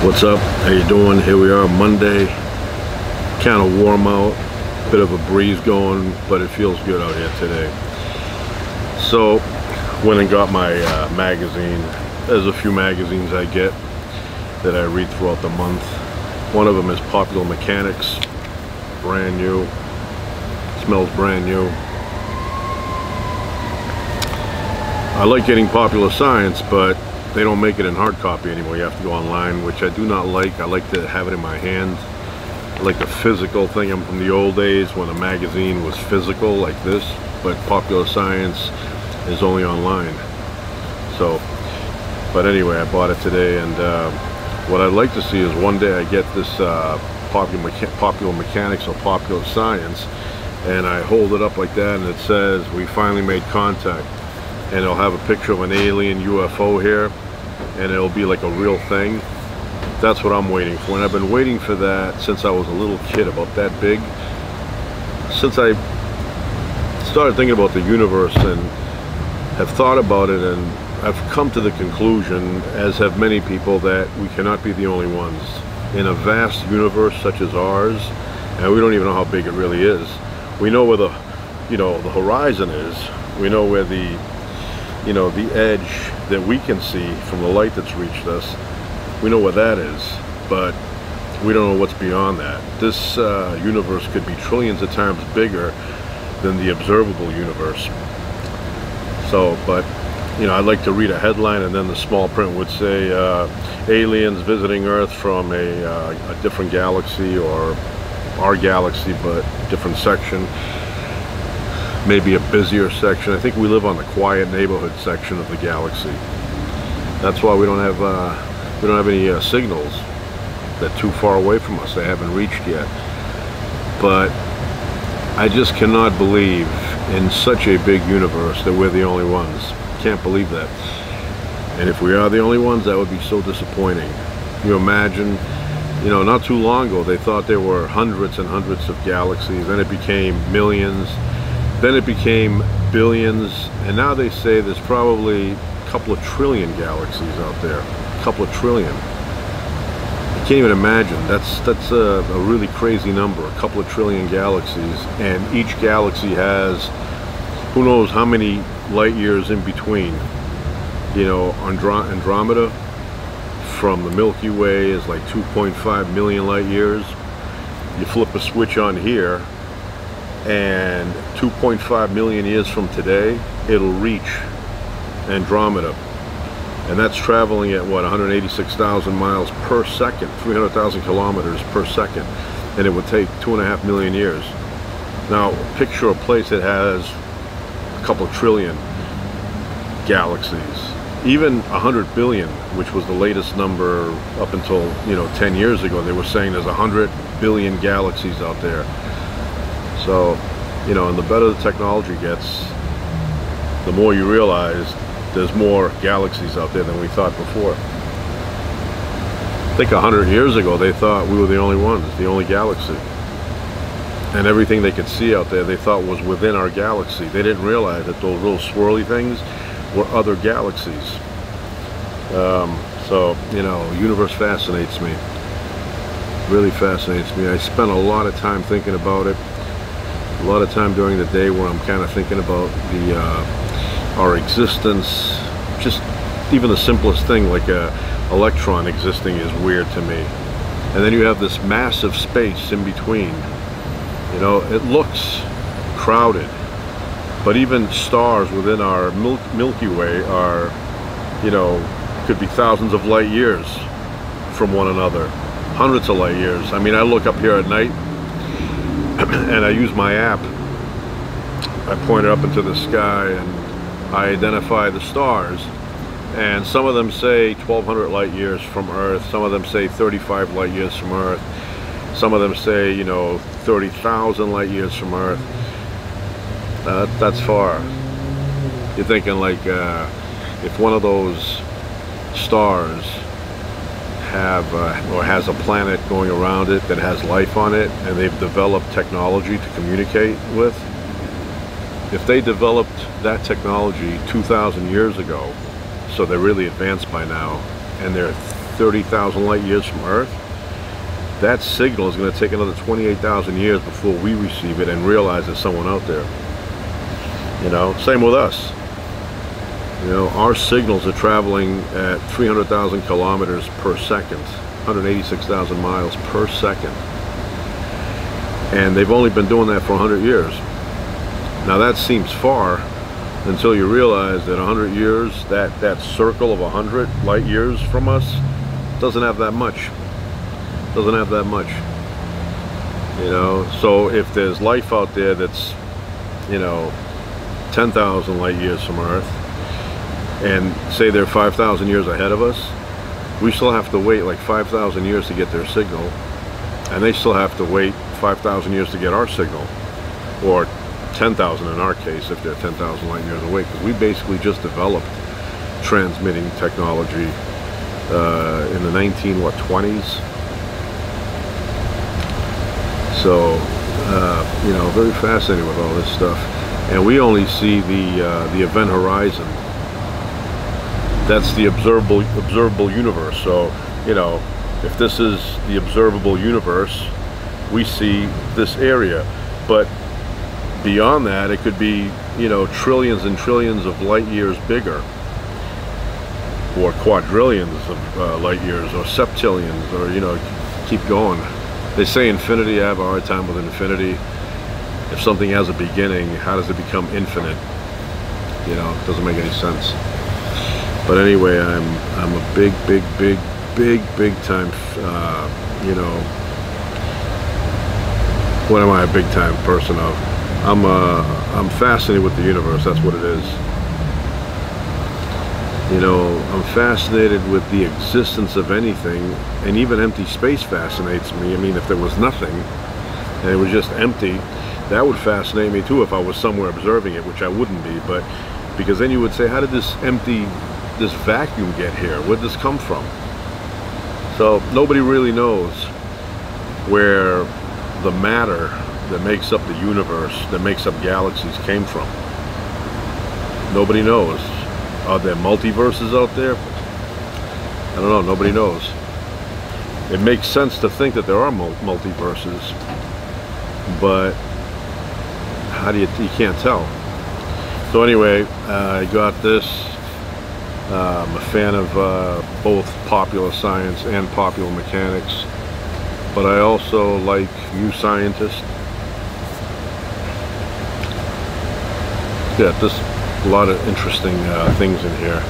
What's up? How you doing? Here we are, Monday. Kind of warm out, bit of a breeze going, but it feels good out here today. So, went and got my magazine. There's a few magazines I get that I read throughout the month. One of them is Popular Mechanics, brand new. Smells brand new. I like getting Popular Science, but they don't make it in hard copy anymore. You have to go online, which I do not like. I like to have it in my hand. I like the physical thing. I'm from the old days when a magazine was physical like this, but Popular Science is only online. So, but anyway, I bought it today, and what I'd like to see is one day I get this Popular Mechanics or Popular Science, and I hold it up like that, and it says, "We finally made contact." And it'll have a picture of an alien UFO here, and it'll be like a real thing. That's what I'm waiting for, and I've been waiting for that since I was a little kid, about that big. Since I started thinking about the universe and have thought about it, and I've come to the conclusion, as have many people, that we cannot be the only ones. In a vast universe such as ours, and we don't even know how big it really is. We know where the horizon is. We know where the edge that we can see from the light that's reached us, we know where that is, but we don't know what's beyond that. This universe could be trillions of times bigger than the observable universe. So, but I'd like to read a headline, and then the small print would say aliens visiting Earth from a different galaxy, or our galaxy but different section. Maybe a busier section. I think we live on the quiet neighborhood section of the galaxy. That's why we don't have any signals. They're too far away from us. They haven't reached yet. But I just cannot believe in such a big universe that we're the only ones. Can't believe that. And if we are the only ones, that would be so disappointing. You imagine, not too long ago they thought there were hundreds and hundreds of galaxies, then it became millions. Then it became billions, and now they say there's probably a couple of trillion galaxies out there. A couple of trillion. I can't even imagine. That's a really crazy number. A couple of trillion galaxies, and each galaxy has who knows how many light years in between. Andromeda from the Milky Way is like 2.5 million light years. You flip a switch on here, and 2.5 million years from today it'll reach Andromeda, and that's traveling at what, 186,000 miles per second, 300,000 kilometers per second, and it would take 2.5 million years. Now picture a place that has a couple of trillion galaxies, even 100 billion, which was the latest number up until 10 years ago. They were saying there's 100 billion galaxies out there. So, and the better the technology gets, the more you realize there's more galaxies out there than we thought before. I think 100 years ago they thought we were the only ones, the only galaxy. And everything they could see out there they thought was within our galaxy. They didn't realize that those little swirly things were other galaxies. So, the universe fascinates me. Really fascinates me. I spent a lot of time thinking about it. A lot of time during the day where I'm kind of thinking about our existence. Just even the simplest thing, like a electron existing, is weird to me. And then you have this massive space in between. It looks crowded, but even stars within our Milky Way are, could be thousands of light years from one another, hundreds of light years. I mean, I look up here at night, and I use my app. I point it up into the sky, and I identify the stars, and some of them say 1,200 light years from Earth, some of them say 35 light years from Earth, some of them say 30,000 light years from Earth. That's far. You're thinking, like, if one of those stars has a planet going around it that has life on it, and they've developed technology to communicate with. If they developed that technology 2,000 years ago, so they're really advanced by now, and they're 30,000 light years from Earth, that signal is going to take another 28,000 years before we receive it and realize there's someone out there. You know, same with us. You know, our signals are traveling at 300,000 kilometers per second, 186,000 miles per second. And they've only been doing that for 100 years. Now that seems far until you realize that 100 years, that circle of 100 light years from us doesn't have that much. Doesn't have that much. You know, so if there's life out there that's, you know, 10,000 light years from Earth, and say they're 5,000 years ahead of us, we still have to wait like 5,000 years to get their signal, and they still have to wait 5,000 years to get our signal, or 10,000 in our case if they're 10,000 light years away, because we basically just developed transmitting technology in the 20s. So, you know, very fascinating with all this stuff. And we only see the event horizon. That's the observable universe. So, you know, if this is the observable universe, we see this area. But beyond that, it could be, you know, trillions and trillions of light years bigger, or quadrillions of light years, or septillions, or, you know, keep going. They say infinity. I have a hard time with infinity. If something has a beginning, how does it become infinite? You know, it doesn't make any sense. But anyway, I'm a big time, you know, what am I a big time person of? I'm fascinated with the universe. That's what it is. You know, I'm fascinated with the existence of anything, and even empty space fascinates me. I mean, if there was nothing and it was just empty, that would fascinate me too if I was somewhere observing it, which I wouldn't be. But because then you would say, how did this vacuum get here? Where'd this come from? So nobody really knows where the matter that makes up the universe, that makes up galaxies, came from. Nobody knows. Are there multiverses out there? I don't know. Nobody knows. It makes sense to think that there are multiverses, but how do you can't tell. So anyway, I got this. I'm a fan of both popular science and popular mechanics, but I also like New Scientist. Yeah, there's a lot of interesting things in here.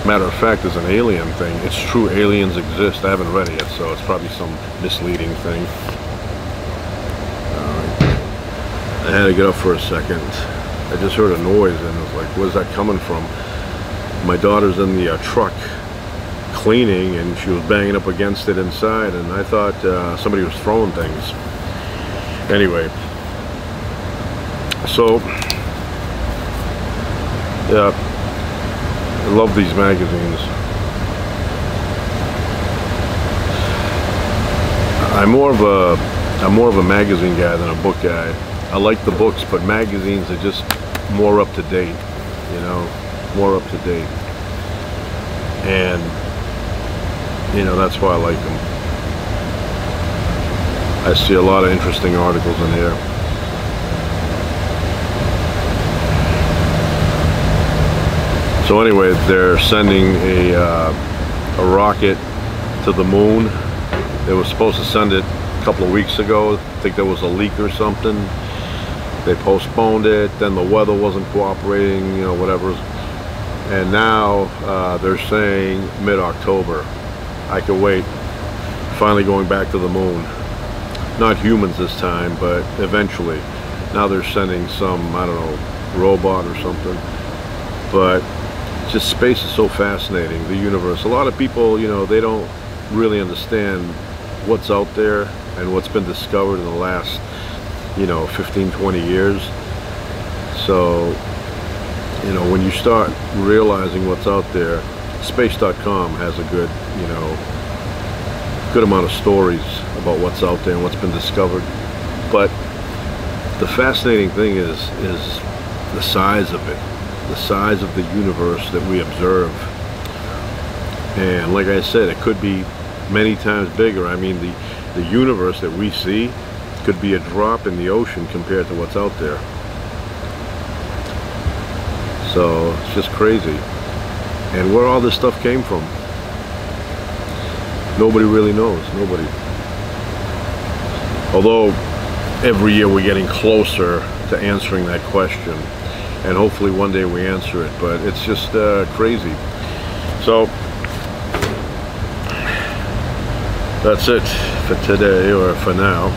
Matter of fact, there's an alien thing. It's true, aliens exist. I haven't read it yet, so it's probably some misleading thing. I had to get up for a second. I just heard a noise and I was like, where's that coming from? My daughter's in the truck cleaning, and she was banging up against it inside, and I thought somebody was throwing things. Anyway, so yeah, I love these magazines. I'm more of a magazine guy than a book guy. I like the books, but magazines are just more up to date, you know, more up to date. And, you know, that's why I like them. I see a lot of interesting articles in here. So anyway, they're sending a rocket to the moon. They were supposed to send it a couple of weeks ago. I think there was a leak or something. They postponed it, then the weather wasn't cooperating, you know, whatever. And now they're saying mid-October. I could wait. Finally going back to the moon. Not humans this time, but eventually. Now they're sending some, I don't know, robot or something. But just space is so fascinating, the universe. A lot of people, you know, they don't really understand what's out there and what's been discovered in the last, you know, 15-20 years. So, you know, when you start realizing what's out there, space.com has a good, you know, good amount of stories about what's out there and what's been discovered. But the fascinating thing is the size of it, the size of the universe that we observe. And like I said, it could be many times bigger. I mean, the universe that we see could be a drop in the ocean compared to what's out there. So it's just crazy. And where all this stuff came from, nobody really knows. Nobody. Although every year we're getting closer to answering that question, and hopefully one day we answer it, but it's just crazy. So that's it for today, or for now.